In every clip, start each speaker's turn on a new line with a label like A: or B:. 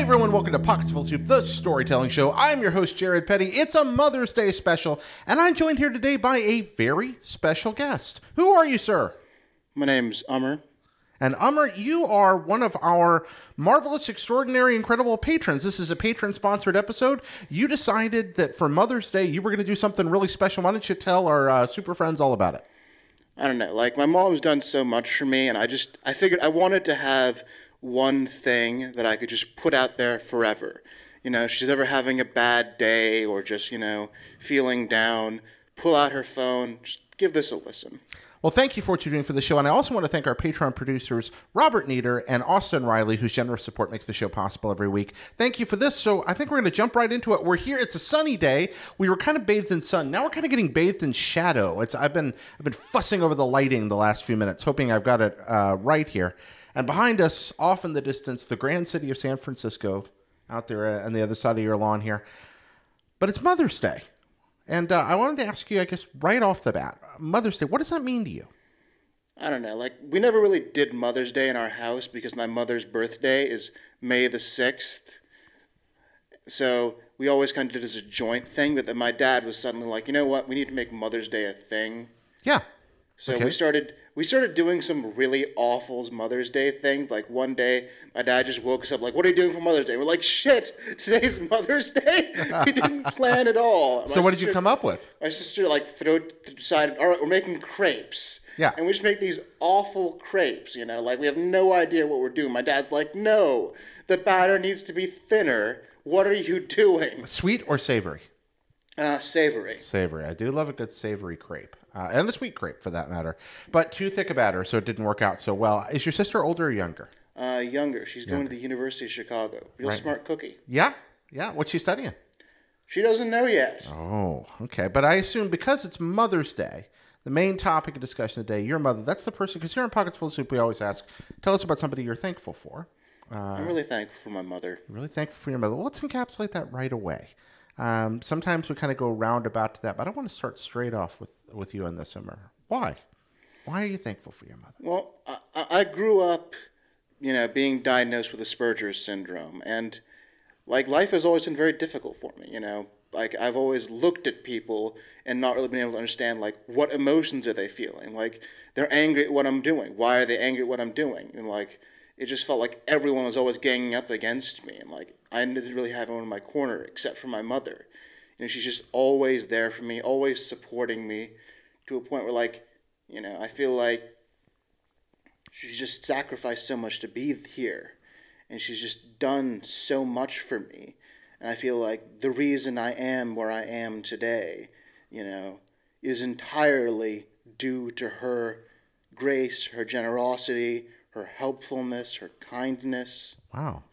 A: everyone, welcome to Pockets Full of Soup, the storytelling show. I'm your host, Jared Petty. It's a Mother's Day special, and I'm joined here today by a very special guest. Who are you, sir?
B: My name's Ummer.
A: And Ummer, you are one of our marvelous, extraordinary, incredible patrons. This is a patron-sponsored episode. You decided that for Mother's Day, you were going to do something really special. Why don't you tell our super friends all about it?
B: I don't know, like my mom's done so much for me, and I figured I wanted to have one thing that I could just put out there forever. You know, if she's ever having a bad day or just, feeling down, pull out her phone, just give this a listen.
A: Well, thank you for what you're doing for the show. And I also want to thank our Patreon producers, Robert Nieder and Austin Riley, whose generous support makes the show possible every week. Thank you for this. So I think we're going to jump right into it. We're here. It's a sunny day. We were kind of bathed in sun. Now we're kind of getting bathed in shadow. I've been fussing over the lighting the last few minutes, hoping I've got it right here. And behind us, off in the distance, the grand city of San Francisco, out there on the other side of your lawn here. But it's Mother's Day. And I wanted to ask you, I guess, right off the bat, Mother's Day, what does that mean to you?
B: I don't know, like, we never really did Mother's Day in our house because my mother's birthday is May the 6th. So we always kind of did it as a joint thing, but then my dad was suddenly like, you know what, we need to make Mother's Day a thing.
A: Yeah.
B: So
A: okay.
B: we started doing some really awful Mother's Day things. Like one day, my dad just woke us up like, "What are you doing for Mother's Day?" We're like, "Shit, today's Mother's Day." We didn't plan at all.
A: So what did you come up with?
B: My sister decided, all right, we're making crepes.
A: Yeah.
B: And we just make these awful crepes. Like we have no idea what we're doing. My dad's like, "No, the batter needs to be thinner. What are you doing?"
A: Sweet or savory?
B: Savory.
A: Savory. I do love a good savory crepe. And a sweet crepe, for that matter. But too thick a batter, so it didn't work out so well. Is your sister older or younger?
B: Younger. She's going to the University of Chicago. Real smart cookie.
A: Yeah? Yeah? What's she studying?
B: She doesn't know yet.
A: Oh, okay. But I assume because it's Mother's Day, the main topic of discussion today, your mother, that's the person, because here on Pockets Full of Soup, we always ask, tell us about somebody you're thankful for.
B: I'm really thankful for my mother.
A: Really thankful for your mother. Well, let's encapsulate that right away. Sometimes we kind of go roundabout to that, but I want to start straight off with you on this, Ummer. Why? Why are you thankful for your mother?
B: Well, I grew up, being diagnosed with Asperger's syndrome, and like life has always been very difficult for me. Like I've always looked at people and not really been able to understand like what emotions are they feeling. Like they're angry at what I'm doing. Why are they angry at what I'm doing? And like it just felt like everyone was always ganging up against me, and like I didn't really have anyone in my corner except for my mother. She's just always there for me, always supporting me, to a point where like, I feel like she's just sacrificed so much to be here, and she's just done so much for me. And I feel like the reason I am where I am today, is entirely due to her grace, her generosity, her helpfulness, her kindness.
A: Wow.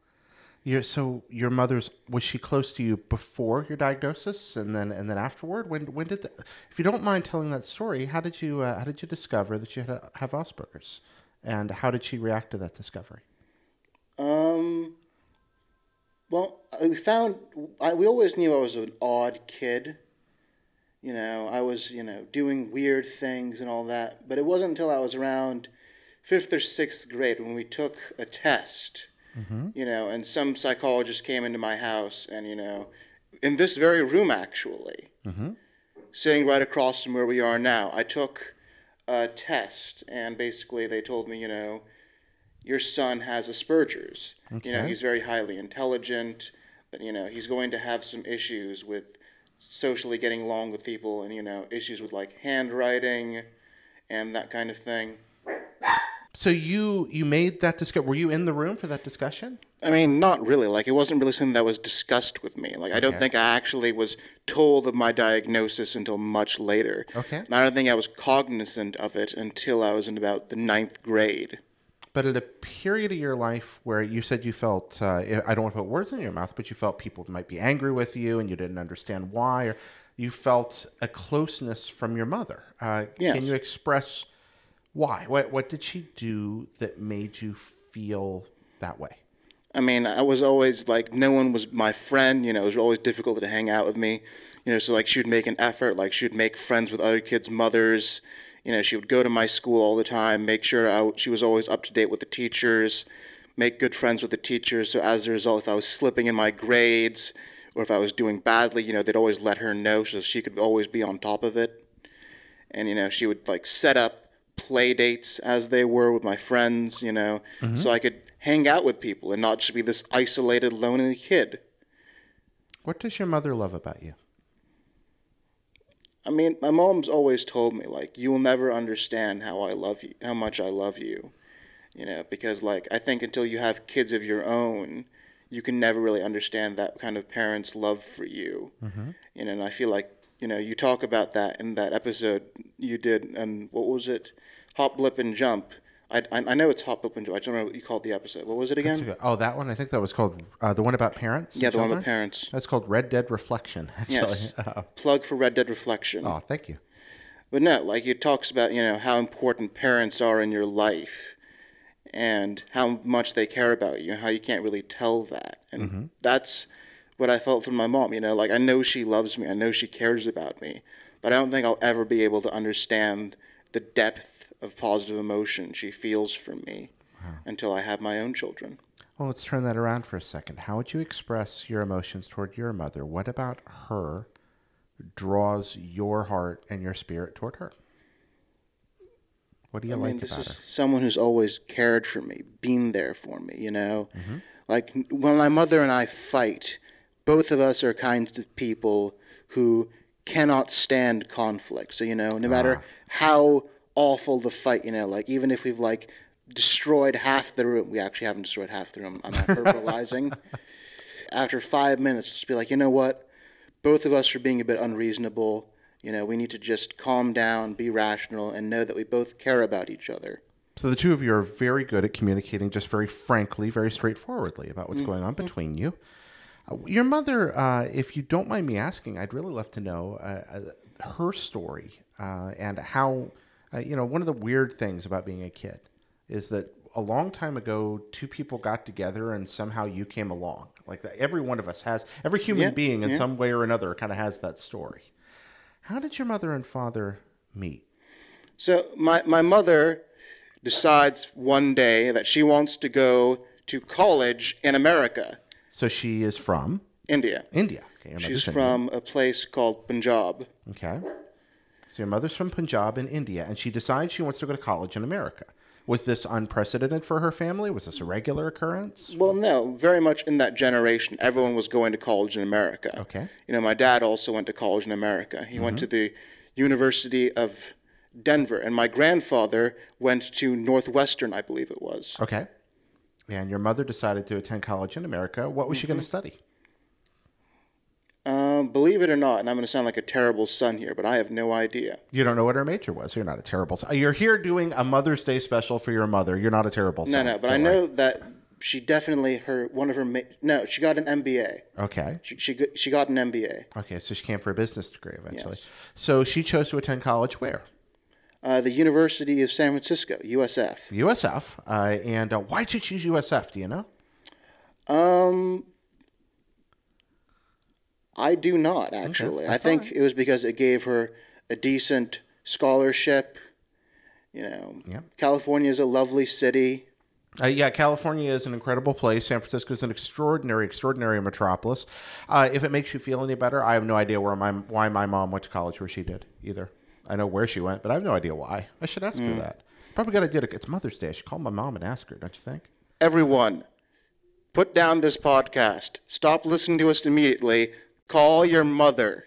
A: So your mother's, was she close to you before your diagnosis and then afterward? When did if you don't mind telling that story, how did you discover that you have Asperger's, and how did she react to that discovery?
B: Well, we always knew I was an odd kid. I was, doing weird things and all that, but it wasn't until I was around 5th or 6th grade when we took a test. Mm-hmm. And some psychologist came into my house and, in this very room, actually, mm-hmm. sitting right across from where we are now, I took a test, and basically they told me, your son has Asperger's.
A: Okay.
B: He's very highly intelligent, but, he's going to have some issues with socially getting along with people and, issues with, like, handwriting and that kind of thing.
A: So you made that discussion. Were you in the room for that discussion?
B: I mean, not really. Like, it wasn't really something that was discussed with me. Like, I don't think I actually was told of my diagnosis until much later.
A: Okay.
B: And I don't think I was cognizant of it until I was in about the 9th grade.
A: But at a period of your life where you said you felt, I don't want to put words in your mouth, but you felt people might be angry with you and you didn't understand why, or you felt a closeness from your mother.
B: Yes.
A: Can you express why? What did she do that made you feel that way?
B: I mean, I was always, like, no one was my friend. It was always difficult to hang out with me. So, like, she would make an effort. Like, she would make friends with other kids' mothers. She would go to my school all the time, make sure she was always up to date with the teachers, make good friends with the teachers. So as a result, if I was slipping in my grades or if I was doing badly, they'd always let her know so she could always be on top of it. And, she would like set up play dates as they were with my friends, so I could hang out with people and not just be this isolated, lonely kid.
A: What does your mother love about you?
B: I mean, my mom's always told me, like, you will never understand how much I love you, because, like, I think until you have kids of your own, you can never really understand that kind of parent's love for you. And I feel like, you talk about that in that episode you did, and what was it? Hop, Blip, and Jump. I know it's Hop, Blip, and Jump. I don't know what you called the episode. What was it again?
A: Oh, that one? I think that was called the one about parents?
B: Yeah, the one about parents.
A: That's called Red Dead Reflection, actually.
B: Yes. Plug for Red Dead Reflection.
A: Oh, thank you.
B: But no, like it talks about, how important parents are in your life and how much they care about you and how you can't really tell that. And that's what I felt from my mom, like I know she loves me. I know she cares about me. But I don't think I'll ever be able to understand the depth of positive emotion she feels for me until I have my own children.
A: Well, let's turn that around for a second. How would you express your emotions toward your mother? What about her draws your heart and your spirit toward her? What do you like about her?
B: This is someone who's always cared for me, been there for me, Like when my mother and I fight, both of us are kinds of people who cannot stand conflict. So, no matter how awful the fight, like even if we've like destroyed half the room, we actually haven't destroyed half the room, I'm not verbalizing. After 5 minutes, just be like, you know what? Both of us are being a bit unreasonable. We need to just calm down, be rational, and know that we both care about each other.
A: So the two of you are very good at communicating just very frankly, very straightforwardly about what's going on between you. Your mother, if you don't mind me asking, I'd really love to know her story and how, one of the weird things about being a kid is that a long time ago, two people got together and somehow you came along. Like that, every one of us has, every human being in some way or another kind of has that story. How did your mother and father meet?
B: So my mother decides one day that she wants to go to college in America.
A: So she is from?
B: India.
A: India. Okay,
B: she's from a place called Punjab.
A: Okay. So your mother's from Punjab in India, and she decides she wants to go to college in America. Was this unprecedented for her family? Was this a regular occurrence?
B: Well, no. Very much in that generation, everyone was going to college in America.
A: Okay.
B: My dad also went to college in America. He went to the University of Denver, and my grandfather went to Northwestern, I believe it was.
A: Okay. And your mother decided to attend college in America. What was she going to study?
B: Believe it or not, and I'm going to sound like a terrible son here, but I have no idea.
A: You don't know what her major was. You're not a terrible son. You're here doing a Mother's Day special for your mother. You're not a terrible son.
B: No, but I know that she definitely, she got an MBA.
A: Okay.
B: She got an MBA.
A: Okay, so she came for a business degree eventually. Yes. So she chose to attend college where?
B: The University of San Francisco, USF.
A: USF. And why did you choose USF? Do you know?
B: I do not, actually. Okay, I think it was because it gave her a decent scholarship. California is a lovely city.
A: California is an incredible place. San Francisco is an extraordinary, extraordinary metropolis. If it makes you feel any better, I have no idea why my mom went to college where she did either. I know where she went, but I have no idea why. I should ask her that. Probably got to do it. It's Mother's Day. I should call my mom and ask her, don't you think?
B: Everyone, put down this podcast. Stop listening to us immediately. Call your mother.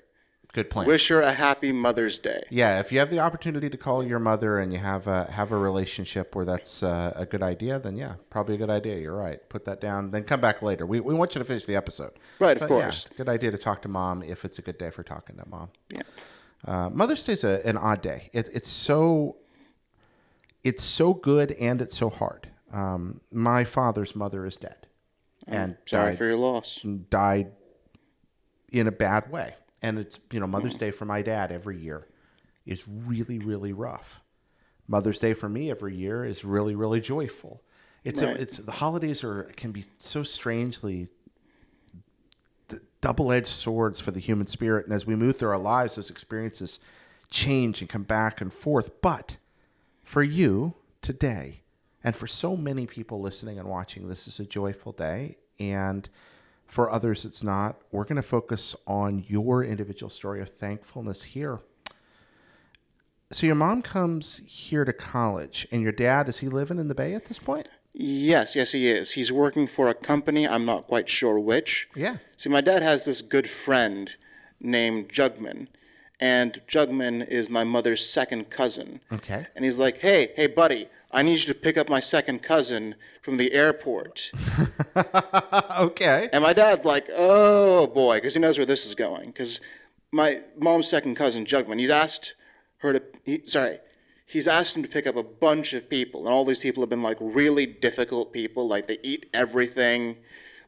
A: Good plan.
B: Wish her a happy Mother's Day.
A: Yeah, if you have the opportunity to call your mother and you have a relationship where that's a good idea, then yeah, probably a good idea. You're right. Put that down. Then come back later. We want you to finish the episode.
B: Right, of course.
A: Yeah, good idea to talk to mom if it's a good day for talking to mom.
B: Yeah.
A: Mother's Day is an odd day. It's so good and it's so hard. My father's mother is dead. And
B: sorry for your loss.
A: Died in a bad way. And it's, Mother's Day for my dad every year is really, really rough. Mother's Day for me every year is really, really joyful. The holidays can be so strangely double-edged swords for the human spirit. And as we move through our lives, those experiences change and come back and forth. But for you today, And for so many people listening and watching, this is a joyful day. And for others, it's not. We're going to focus on your individual story of thankfulness here. So your mom comes here to college, and your dad, is he living in the Bay at this point?
B: Yes, he is. He's working for a company. I'm not quite sure which.
A: Yeah.
B: See, my dad has this good friend named Jugman, and Jugman is my mother's second cousin.
A: Okay.
B: And he's like, hey, buddy, I need you to pick up my second cousin from the airport.
A: Okay.
B: And my dad's like, oh, boy, because he knows where this is going. Because my mom's second cousin, Jugman, he's asked him to pick up a bunch of people. And all these people have been, like, really difficult people. Like, they eat everything.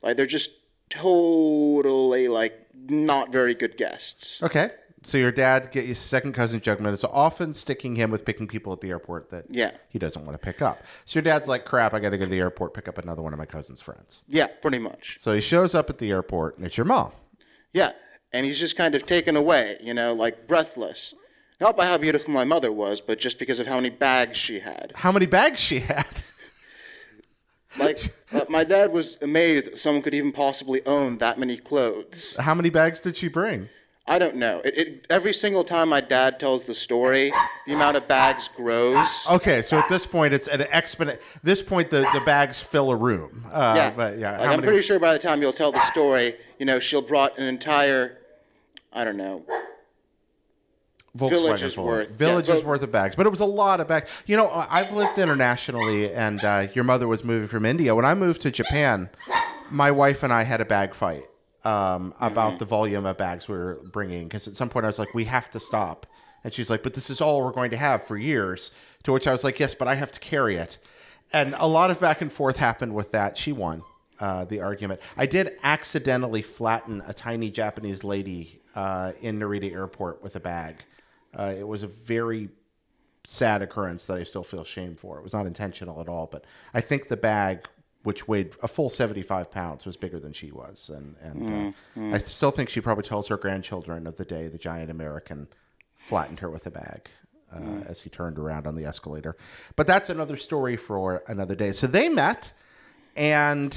B: Like, they're just totally, like, not very good guests.
A: Okay. So your dad, get your second cousin Jugman, is often sticking him with picking people at the airport that he doesn't want to pick up. So your dad's like, crap, I got to go to the airport, pick up another one of my cousin's friends.
B: Yeah, pretty much.
A: So he shows up at the airport, and it's your mom.
B: Yeah, and he's just kind of taken away, like breathless. Not by how beautiful my mother was, but just because of how many bags she had.
A: How many bags she had?
B: Like, my dad was amazed that someone could even possibly own that many clothes.
A: How many bags did she bring?
B: I don't know. Every single time my dad tells the story, the amount of bags grows.
A: Okay, so at this point, it's an exponent. This point, the bags fill a room. But yeah,
B: like, I'm pretty sure by the time you'll tell the story, she'll brought an entire, I don't know, village's worth
A: of bags. But it was a lot of bags. I've lived internationally, and your mother was moving from India. When I moved to Japan, my wife and I had a bag fight. About the volume of bags we were bringing, because at some point I was like, we have to stop, and she's like, but this is all we're going to have for years, to which I was like, yes, but I have to carry it. And a lot of back and forth happened with that. She won the argument. I did accidentally flatten a tiny Japanese lady in Narita Airport with a bag. It was a very sad occurrence that I still feel shame for. It was not intentional at all, but I think the bag, which weighed a full 75 pounds, was bigger than she was. And I still think she probably tells her grandchildren of the day the giant American flattened her with a bag as he turned around on the escalator. But that's another story for another day. So they met, and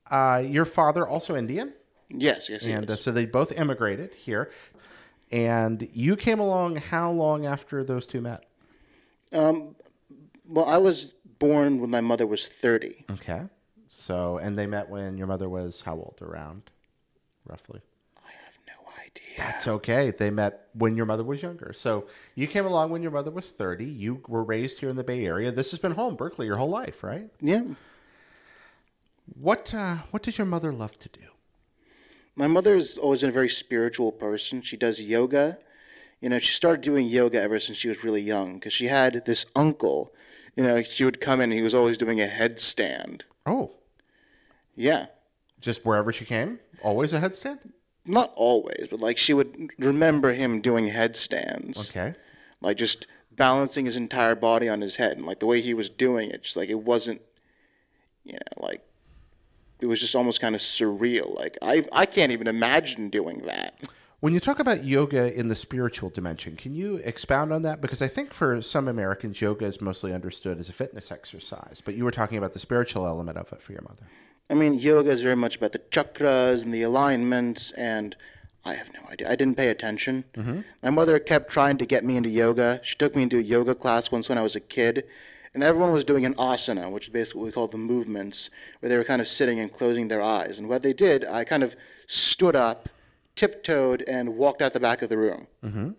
A: your father, also Indian?
B: Yes, he is.
A: So they both immigrated here. And you came along how long after those two met?
B: Well, I was born when my mother was 30.
A: Okay. So, and they met when your mother was how old, around, roughly?
B: I have no idea.
A: That's okay. They met when your mother was younger. So you came along when your mother was 30. You were raised here in the Bay Area. This has been home, Berkeley, your whole life, right?
B: Yeah.
A: What does your mother love to do?
B: My mother's always been a very spiritual person. She does yoga. She started doing yoga ever since she was really young, because she had this uncle. She would come in and he was always doing a headstand.
A: Oh.
B: Yeah.
A: Just wherever she came? Always a headstand?
B: Not always, but like she would remember him doing headstands.
A: Okay.
B: Like just balancing his entire body on his head. And like the way he was doing it, just like it wasn't, like it was just almost kind of surreal. Like I can't even imagine doing that.
A: When you talk about yoga in the spiritual dimension, can you expound on that? Because I think for some Americans, yoga is mostly understood as a fitness exercise, but you were talking about the spiritual element of it for your mother.
B: I mean, yoga is very much about the chakras and the alignments, and I have no idea. I didn't pay attention. Mm-hmm. My mother kept trying to get me into yoga. She took me into a yoga class once when I was a kid, and everyone was doing an asana, which is basically what we call the movements, where they were kind of sitting and closing their eyes. And what they did, I kind of stood up, tiptoed, and walked out the back of the room.
A: Mm-hmm.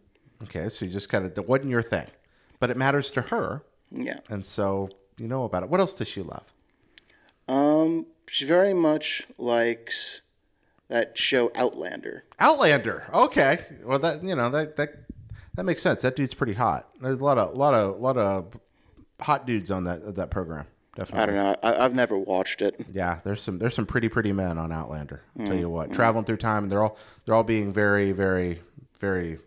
A: Okay, so you just kind of, it wasn't your thing. But it matters to her.
B: Yeah.
A: And so you know about it. What else does she love?
B: She very much likes that show Outlander.
A: Outlander. Okay. Well, that makes sense. That dude's pretty hot. There's a lot of hot dudes on that program. Definitely.
B: I don't know. I've never watched it.
A: Yeah, there's some pretty men on Outlander. I'll tell you what, traveling through time, and they're all being very, very, very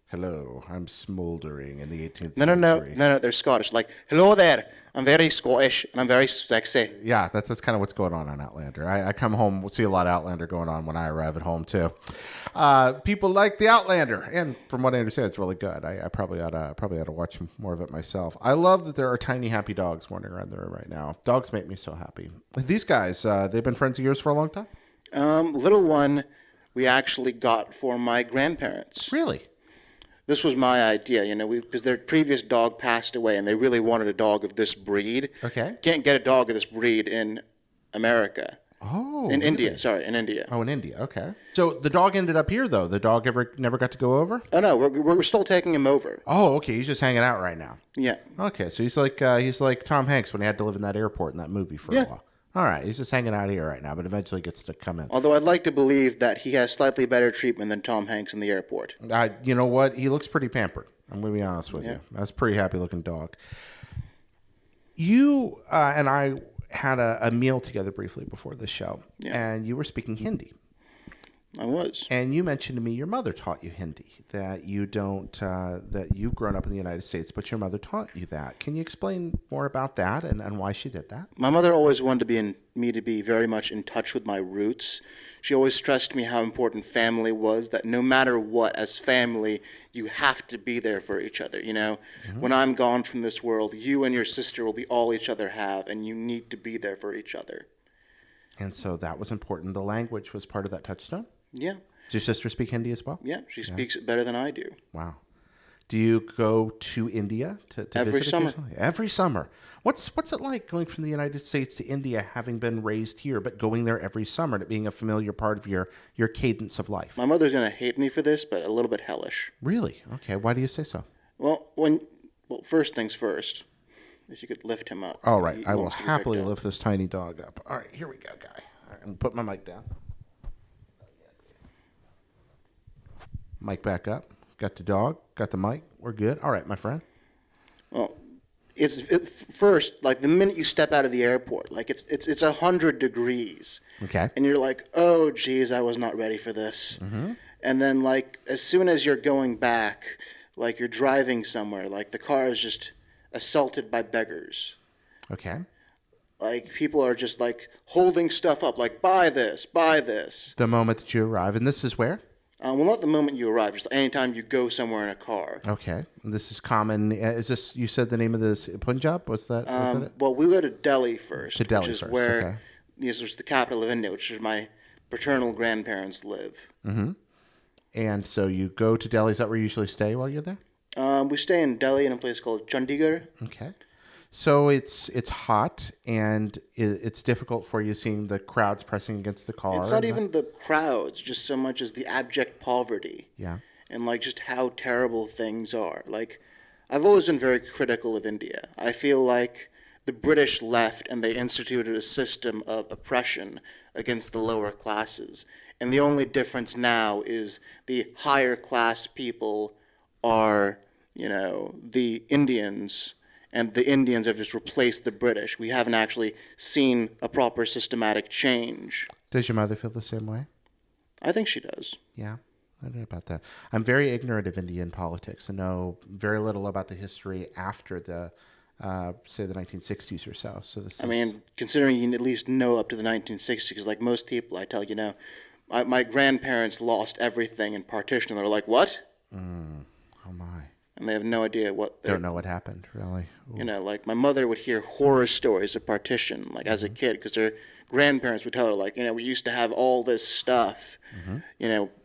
A: Hello, I'm smoldering in the 18th
B: No,
A: century.
B: they're Scottish. Like, hello there, I'm very Scottish and I'm very sexy.
A: Yeah, that's kind of what's going on Outlander. I come home, we'll see a lot of Outlander going on when I arrive at home too. People like the Outlander, and from what I understand, it's really good. I probably ought to watch more of it myself. I love that there are tiny happy dogs wandering around the room right now. Dogs make me so happy. These guys, they've been friends of yours for a long time.
B: Little one, we actually got for my grandparents.
A: Really?
B: This was my idea, because their previous dog passed away, and they really wanted a dog of this breed.
A: Okay.
B: Can't get a dog of this breed in America.
A: Oh,
B: in
A: really?
B: India. Sorry, in India.
A: Oh, in India. Okay. So the dog ended up here, though. The dog never got to go over?
B: Oh no, we're still taking him over.
A: Oh, okay. He's just hanging out right now.
B: Yeah.
A: Okay, so he's like Tom Hanks when he had to live in that airport in that movie for a while. All right, he's just hanging out here right now, but eventually gets to come in.
B: Although I'd like to believe that he has slightly better treatment than Tom Hanks in the airport.
A: You know what? He looks pretty pampered. I'm going to be honest with you. That's a pretty happy-looking dog. You and I had a meal together briefly before the show, and you were speaking Hindi.
B: I was.
A: And you mentioned to me your mother taught you Hindi, that you don't, that you've grown up in the United States, but your mother taught you that. Can you explain more about that and why she did that?
B: My mother always wanted me to be very much in touch with my roots. She always stressed to me how important family was, that no matter what, as family, you have to be there for each other, Mm-hmm. When I'm gone from this world, you and your sister will be all each other have, and you need to be there for each other.
A: And so that was important. The language was part of that touchstone?
B: Yeah.
A: Does your sister speak Hindi as well?
B: Yeah, she speaks it better than I do.
A: Wow. Do you go to India to
B: Every
A: visit
B: summer?
A: occasionally? Every summer. What's it like going from the United States to India, having been raised here, but going there every summer and it being a familiar part of your cadence of life?
B: My mother's going to hate me for this, but a little bit hellish.
A: Really? Okay. Why do you say so?
B: Well, first things first. If you could lift him up.
A: All right.
B: He
A: I will
B: wants to be
A: happily
B: picked up.
A: lift this tiny dog up. All right. Here we go, guy. All right, I'm put my mic down. Mic back up. Got the dog. Got the mic. We're good. All right, my friend.
B: Well, first, like the minute you step out of the airport, like it's 100 degrees.
A: Okay.
B: And you're like, oh, geez, I was not ready for this. Mm-hmm. And then, like, as soon as you're going back, like you're driving somewhere, like the car is just assaulted by beggars.
A: Okay.
B: Like people are just like holding stuff up, like buy this, buy this.
A: The moment that you arrive, and this is where?
B: Well, not the moment you arrive, just anytime you go somewhere in a car.
A: Okay. This is common. Is this, you said the name of this, Punjab? Was that it?
B: Well, we go to Delhi first.
A: To Delhi
B: which is
A: first,
B: where
A: okay.
B: This is the capital of India, which is my paternal grandparents live.
A: Mm-hmm. And so you go to Delhi. Is that where you usually stay while you're there?
B: We stay in Delhi in a place called Chandigarh.
A: Okay. So it's hot, and it's difficult for you seeing the crowds pressing against the car.
B: It's not even the crowds, just so much as the abject poverty.
A: Yeah.
B: And like just how terrible things are. Like, I've always been very critical of India. I feel like the British left and they instituted a system of oppression against the lower classes. And the only difference now is the higher class people are, the Indians, and the Indians have just replaced the British. We haven't actually seen a proper systematic change.
A: Does your mother feel the same way?
B: I think she does.
A: Yeah, I don't know about that. I'm very ignorant of Indian politics and know very little about the history after the, say, the 1960s or so. So this
B: considering you at least know up to the 1960s, because like most people, I tell you my grandparents lost everything in partition. They're like, what?
A: Oh, my.
B: And they have no idea what
A: they don't know what happened, really. Ooh.
B: Like my mother would hear horror stories of partition, like as a kid, because her grandparents would tell her, like, we used to have all this stuff,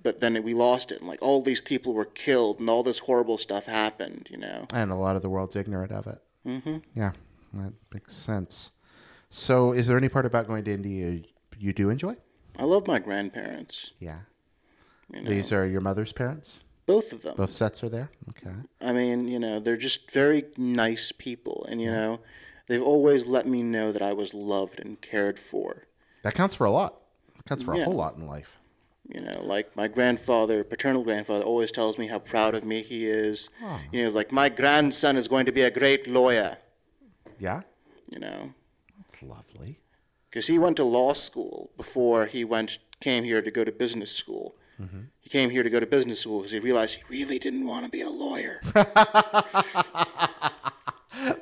B: but then we lost it, and like all these people were killed, and all this horrible stuff happened,
A: And a lot of the world's ignorant of it.
B: Mm-hmm.
A: Yeah, that makes sense. So, is there any part about going to India you do enjoy?
B: I love my grandparents.
A: Yeah. These are your mother's parents?
B: Both of them.
A: Both sets are there? Okay.
B: I mean, they're just very nice people. And, they've always let me know that I was loved and cared for.
A: That counts for a lot. It counts for a whole lot in life.
B: Like my paternal grandfather always tells me how proud of me he is.
A: Oh.
B: Like my grandson is going to be a great lawyer.
A: Yeah?
B: That's
A: lovely.
B: Because he went to law school before he came here to go to business school. He came here to go to business school because he realized he really didn't want to be a lawyer.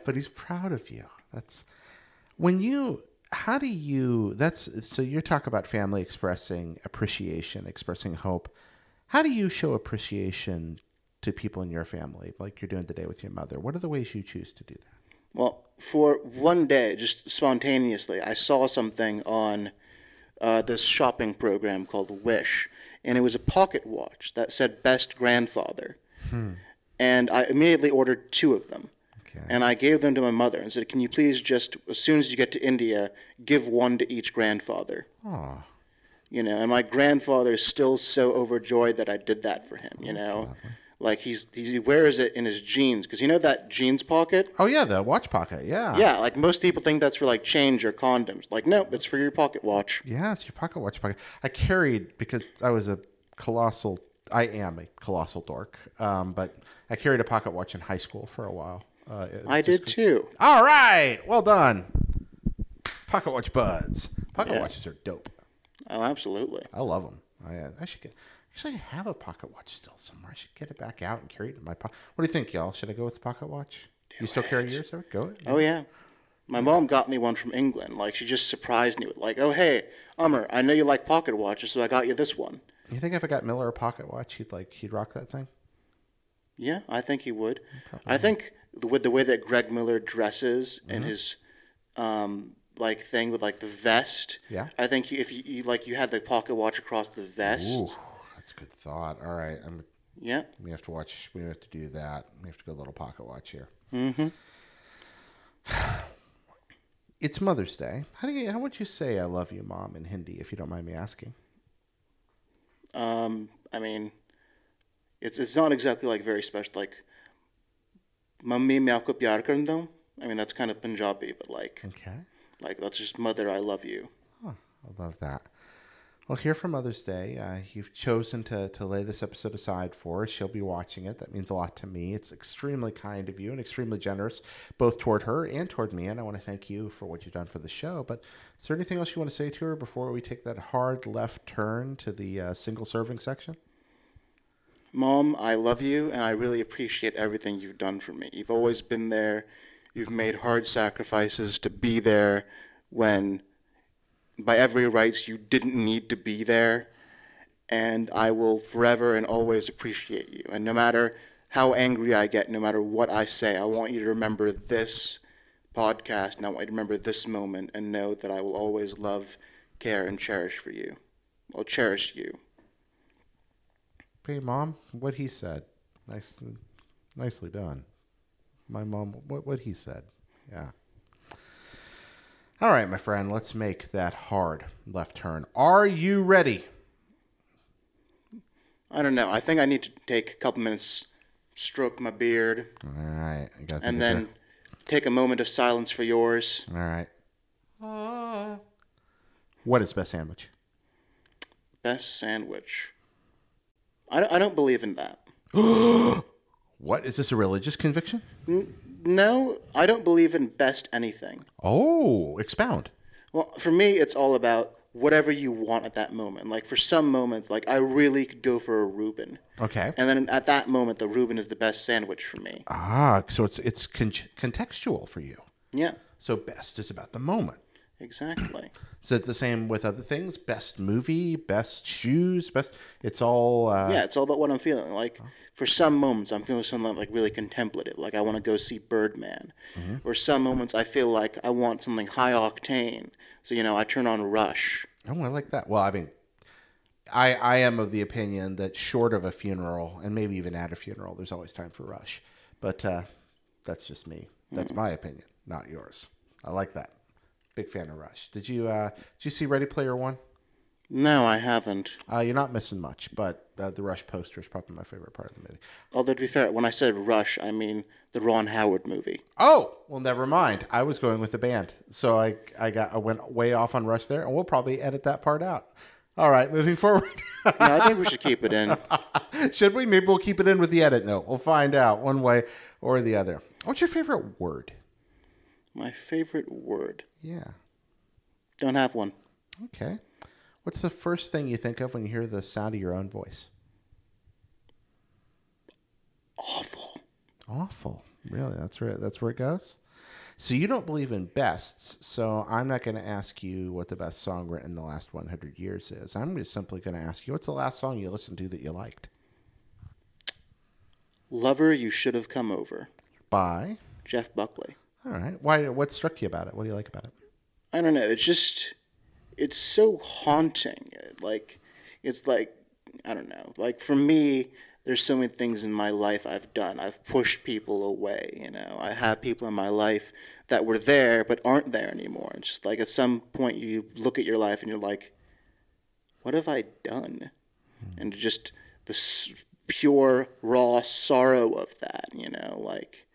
A: But he's proud of you. That's when you. How do you? That's so. You talk about family expressing appreciation, expressing hope. How do you show appreciation to people in your family, like you're doing today with your mother? What are the ways you choose to do that?
B: Well, for one day, just spontaneously, I saw something on this shopping program called Wish, and it was a pocket watch that said "Best Grandfather," and I immediately ordered 2 of them.
A: Okay.
B: And I gave them to my mother and said, "Can you please just, as soon as you get to India, give 1 to each grandfather?"
A: Aw.
B: You know, and my grandfather is still so overjoyed that I did that for him. You know,
A: lovely.
B: like he wears it in his jeans because you know that jeans pocket.
A: Oh yeah, the watch pocket. Yeah.
B: Yeah, like most people think that's for like change or condoms. Like, no, it's for your pocket watch.
A: Yeah, it's your pocket watch pocket. I carried because I am a colossal dork. But I carried a pocket watch in high school for a while.
B: I did too.
A: All right, well done. Pocket watch buds. Pocket watches are dope.
B: Oh, absolutely.
A: I love them. I should get. Actually, I have a pocket watch still somewhere. I should get it back out and carry it in my pocket. What do you think, y'all? Should I go with the pocket watch? You still carry yours? Go.
B: Oh yeah. My mom got me one from England. Like, she just surprised me with like, "Oh hey, Umar, I know you like pocket watches, so I got you this one."
A: You think if I got Miller a pocket watch, he'd rock that thing?
B: Yeah, I think he would. I think with the way that Greg Miller dresses and his like thing with like the vest.
A: Yeah.
B: I think if you had the pocket watch across the vest.
A: Ooh, that's a good thought. All right,
B: Yeah.
A: we have to watch. We have to do that. We have to go a little pocket watch here.
B: Mm-hmm.
A: It's Mother's Day. How would you say "I love you, Mom" in Hindi, if you don't mind me asking?
B: I mean, it's not exactly like very special. Like, "Mummy, main aapko pyar karta hu." I mean, that's kind of Punjabi, but like that's just "Mother, I love you."
A: Oh, I love that. Well, here for Mother's Day, you've chosen to lay this episode aside for us. She'll be watching it. That means a lot to me. It's extremely kind of you and extremely generous, both toward her and toward me. And I want to thank you for what you've done for the show. But is there anything else you want to say to her before we take that hard left turn to the single serving section?
B: Mom, I love you, and I really appreciate everything you've done for me. You've always been there. You've made hard sacrifices to be there when, by every rights, you didn't need to be there. And I will forever and always appreciate you. And no matter how angry I get, no matter what I say, I want you to remember this podcast, and I want you to remember this moment, and know that I will always love, care, and cherish for you. I'll cherish you.
A: Hey, Mom, what he said. Nicely done. My mom, what he said. Yeah. All right, my friend, let's make that hard left turn. Are you ready?
B: I don't know. I think I need to take a couple minutes, stroke my beard.
A: All right.
B: And then take a moment of silence for yours.
A: All right. What is best sandwich?
B: Best sandwich. I don't believe in that.
A: What? Is this a religious conviction?
B: No, I don't believe in best anything.
A: Oh, expound.
B: Well, for me, it's all about whatever you want at that moment. Like, for some moments, like, I really could go for a Reuben.
A: Okay.
B: And then at that moment, the Reuben is the best sandwich for me.
A: Ah, so it's contextual for you.
B: Yeah.
A: So best is about the moment.
B: Exactly.
A: So it's the same with other things. Best movie, best shoes, best. It's all.
B: Yeah, it's all about what I'm feeling. Like, for some moments, I'm feeling something like really contemplative. Like, I want to go see Birdman. Mm-hmm. Or some moments, I feel like I want something high octane. So, I turn on Rush.
A: Oh, I like that. Well, I mean, I am of the opinion that short of a funeral, and maybe even at a funeral, there's always time for Rush. But that's just me. That's my opinion, not yours. I like that. Big fan of Rush. Did you see Ready Player One?
B: No, I haven't.
A: You're not missing much, but the Rush poster is probably my favorite part of the movie.
B: Although, to be fair, when I said Rush, I mean the Ron Howard movie.
A: Oh, well, never mind. I was going with the band. So I went way off on Rush there, and we'll probably edit that part out. All right, moving forward.
B: No, I think we should keep it in.
A: Should we? Maybe we'll keep it in with the edit note. We'll find out one way or the other. What's your favorite word?
B: My favorite word?
A: Yeah.
B: Don't have one.
A: Okay. What's the first thing you think of when you hear the sound of your own voice?
B: Awful.
A: Awful. Really? That's where it goes? So you don't believe in bests, so I'm not going to ask you what the best song written in the last 100 years is. I'm just simply going to ask you, what's the last song you listened to that you liked?
B: Lover, You Should Have Come Over.
A: By?
B: Jeff Buckley.
A: All right. Why? What struck you about it? What do you like about it?
B: I don't know. It's so haunting. It's like, I don't know. Like, for me, there's so many things in my life I've done. I've pushed people away, you know. I have people in my life that were there but aren't there anymore. It's just like at some point you look at your life and you're like, what have I done? And just the pure, raw sorrow of that, you know, like,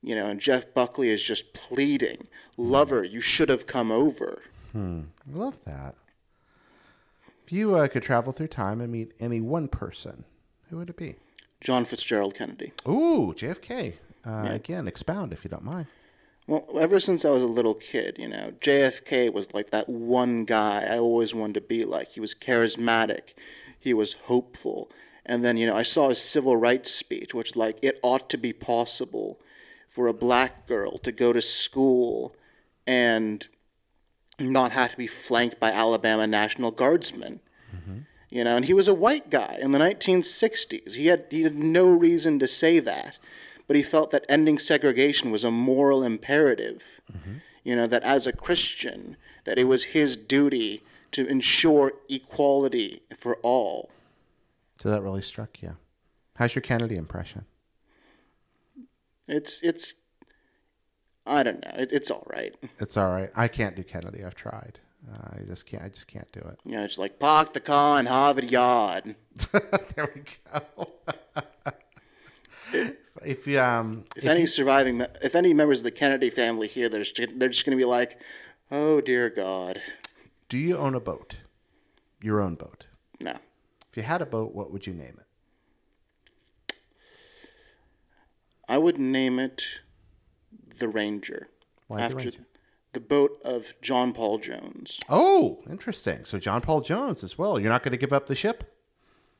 B: you know, and Jeff Buckley is just pleading, lover, you should have come over.
A: I love that. If you could travel through time and meet any one person, who would it be?
B: John Fitzgerald Kennedy.
A: Ooh, JFK. Again, expound if you don't mind.
B: Well, ever since I was a little kid, you know, JFK was like that one guy I always wanted to be like. He was charismatic. He was hopeful. And then, you know, I saw his civil rights speech, which, like, it ought to be possible for a black girl to go to school and not have to be flanked by Alabama National Guardsmen. You know, and he was a white guy in the 1960s. He had no reason to say that, but he felt that ending segregation was a moral imperative. You know, that as a Christian, that it was his duty to ensure equality for all.
A: So that really struck you. How's your Kennedy impression?
B: It's I don't know. It's all right.
A: It's all right. I can't do Kennedy. I've tried. I just can't do it.
B: You know, it's like park the car in Harvard Yard.
A: There we go. If any members of the Kennedy family here, they're just going to be like, oh dear God. Do you own a boat? Your own boat?
B: No.
A: If you had a boat, what would you name it?
B: I would name it the Ranger.
A: Why the Ranger?
B: The boat of John Paul Jones.
A: Oh, interesting. So John Paul Jones as well. You're not going to give up the ship?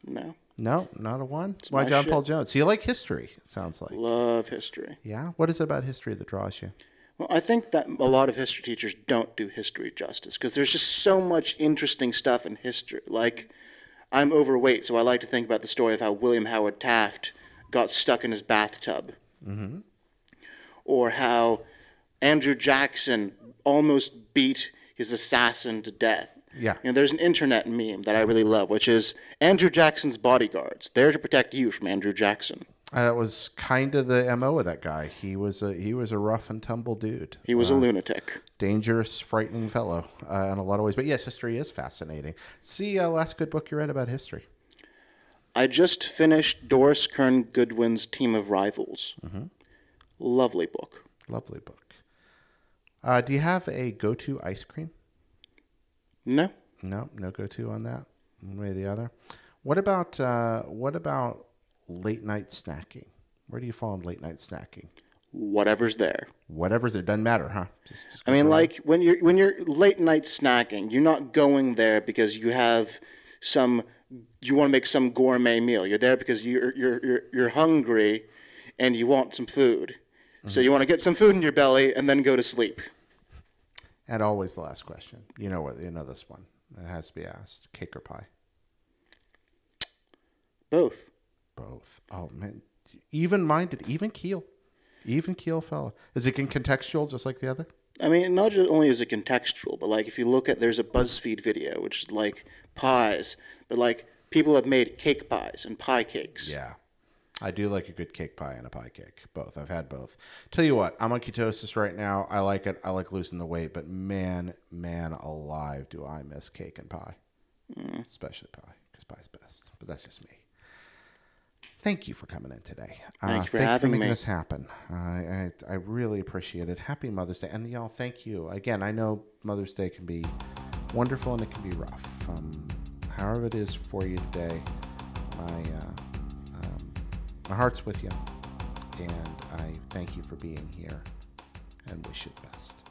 B: No.
A: No, not a one?
B: It's
A: Why John
B: ship.
A: Paul Jones? So you like history, it sounds like.
B: Love history.
A: Yeah? What is it about history that draws you?
B: Well, I think that a lot of history teachers don't do history justice because there's just so much interesting stuff in history. Like, I'm overweight, so I like to think about the story of how William Howard Taft got stuck in his bathtub. Or how Andrew Jackson almost beat his assassin to death.
A: Yeah.
B: You know, there's an internet meme that I really love, which is Andrew Jackson's bodyguards, there to protect you from Andrew Jackson.
A: That was kind of the MO of that guy. He was a rough and tumble dude.
B: He was a lunatic.
A: Dangerous, frightening fellow in a lot of ways. But yes, history is fascinating. See, last good book you read about history?
B: I just finished Doris Kearns Goodwin's Team of Rivals. Lovely book.
A: Lovely book. Do you have a go-to ice cream?
B: No.
A: No go-to on that. One way or the other. What about late night snacking? Where do you fall on late night snacking?
B: Whatever's there.
A: Whatever's there. Doesn't matter, huh? Just
B: I mean, like when you're late night snacking, you're not going there because you want to make some gourmet meal. You're there because you're hungry and you want some food. So you want to get some food in your belly and then go to sleep.
A: And always the last question. You know this one. It has to be asked. Cake or pie?
B: Both.
A: Both. Oh man, even-minded, even keel fellow. Is it contextual just like the other?
B: I mean, not just only is it contextual, but like if you look at, there's a BuzzFeed video which is like pies, but like people have made cake pies and pie cakes.
A: Yeah. I do like a good cake pie and a pie cake. Both. I've had both. Tell you what, I'm on ketosis right now. I like it. I like losing the weight, but man alive, do I miss cake and pie. Especially pie, because pie's best. But that's just me. Thank you for coming in today.
B: Thank you for having me.
A: Making this happen. I really appreciate it. Happy Mother's Day. And y'all, thank you. Again, I know Mother's Day can be wonderful and it can be rough. However it is for you today, my heart's with you, and I thank you for being here and wish you the best.